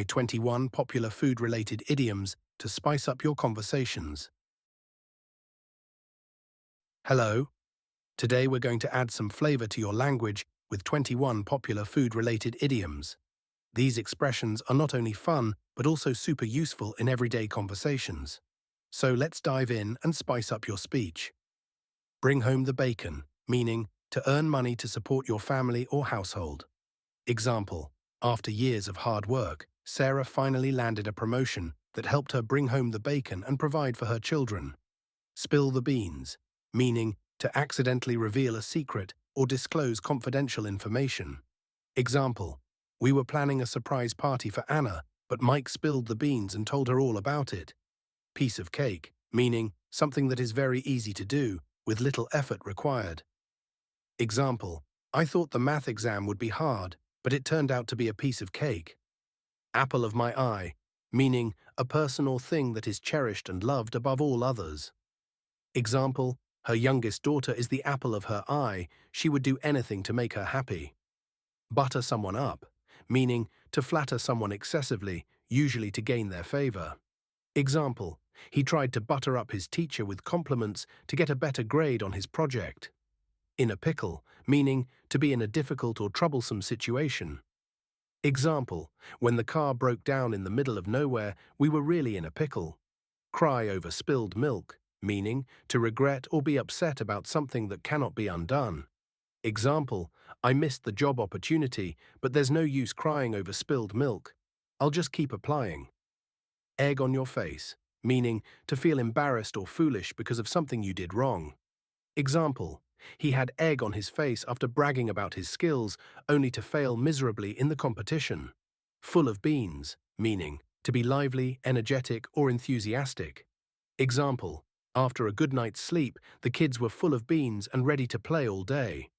21 popular food-related idioms to spice up your conversations. Hello. Today we're going to add some flavor to your language with 21 popular food-related idioms. These expressions are not only fun, but also super useful in everyday conversations. So let's dive in and spice up your speech. Bring home the bacon, meaning to earn money to support your family or household. Example: after years of hard work, Sarah finally landed a promotion that helped her bring home the bacon and provide for her children. Spill the beans, meaning to accidentally reveal a secret or disclose confidential information. Example: we were planning a surprise party for Anna, but Mike spilled the beans and told her all about it. Piece of cake, meaning something that is very easy to do, with little effort required. Example: I thought the math exam would be hard, but it turned out to be a piece of cake. Apple of my eye, meaning a person or thing that is cherished and loved above all others. Example: her youngest daughter is the apple of her eye, she would do anything to make her happy. Butter someone up, meaning to flatter someone excessively, usually to gain their favor. Example: he tried to butter up his teacher with compliments to get a better grade on his project. In a pickle, meaning to be in a difficult or troublesome situation. Example: when the car broke down in the middle of nowhere, we were really in a pickle. Cry over spilled milk, meaning to regret or be upset about something that cannot be undone. Example: I missed the job opportunity, but there's no use crying over spilled milk. I'll just keep applying. Egg on your face, meaning to feel embarrassed or foolish because of something you did wrong. Example: he had egg on his face after bragging about his skills, only to fail miserably in the competition. Full of beans, meaning to be lively, energetic, or enthusiastic. Example: after a good night's sleep, the kids were full of beans and ready to play all day.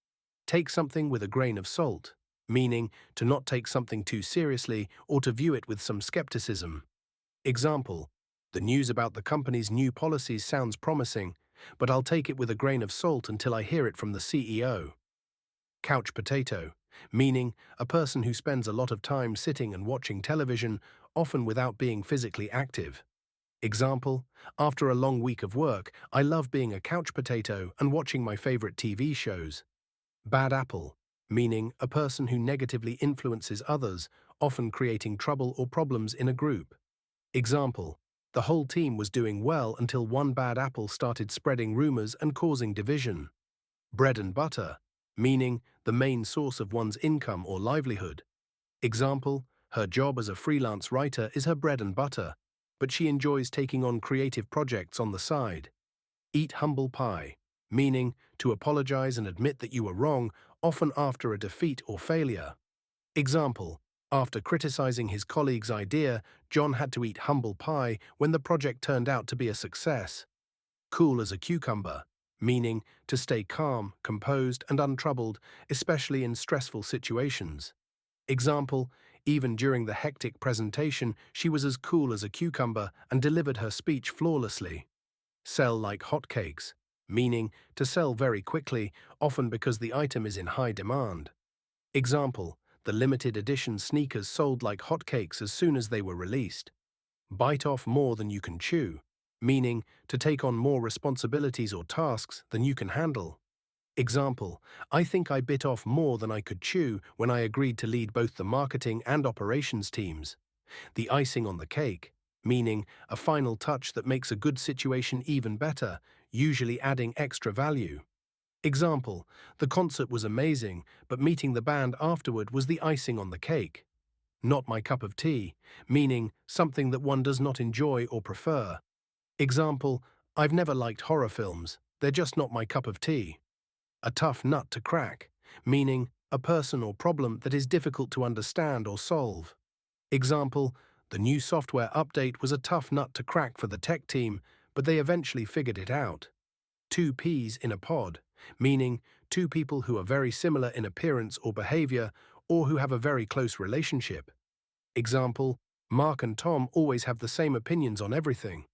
Take something with a grain of salt, meaning to not take something too seriously or to view it with some skepticism. Example: the news about the company's new policies sounds promising, but I'll take it with a grain of salt until I hear it from the CEO. Couch potato, meaning a person who spends a lot of time sitting and watching television, often without being physically active. Example: after a long week of work, I love being a couch potato and watching my favorite TV shows. Bad apple, meaning a person who negatively influences others, often creating trouble or problems in a group. Example: the whole team was doing well until one bad apple started spreading rumors and causing division. Bread and butter, meaning the main source of one's income or livelihood. Example: her job as a freelance writer is her bread and butter, but she enjoys taking on creative projects on the side. Eat humble pie, meaning to apologize and admit that you were wrong, often after a defeat or failure. Example: after criticizing his colleague's idea, John had to eat humble pie when the project turned out to be a success. Cool as a cucumber, meaning to stay calm, composed, and untroubled, especially in stressful situations. Example: even during the hectic presentation, she was as cool as a cucumber and delivered her speech flawlessly. Sell like hotcakes, meaning to sell very quickly, often because the item is in high demand. Example: the limited edition sneakers sold like hotcakes as soon as they were released. Bite off more than you can chew, meaning to take on more responsibilities or tasks than you can handle. Example: I think I bit off more than I could chew when I agreed to lead both the marketing and operations teams. The icing on the cake, meaning a final touch that makes a good situation even better, usually adding extra value. Example: the concert was amazing, but meeting the band afterward was the icing on the cake. Not my cup of tea, meaning something that one does not enjoy or prefer. Example: I've never liked horror films, they're just not my cup of tea. A tough nut to crack, meaning a person or problem that is difficult to understand or solve. Example: the new software update was a tough nut to crack for the tech team, but they eventually figured it out. Two peas in a pod, meaning two people who are very similar in appearance or behavior, or who have a very close relationship. Example: Mark and Tom always have the same opinions on everything.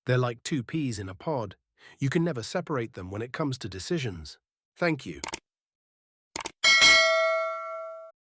They're like two peas in a pod. You can never separate them when it comes to decisions. Thank you.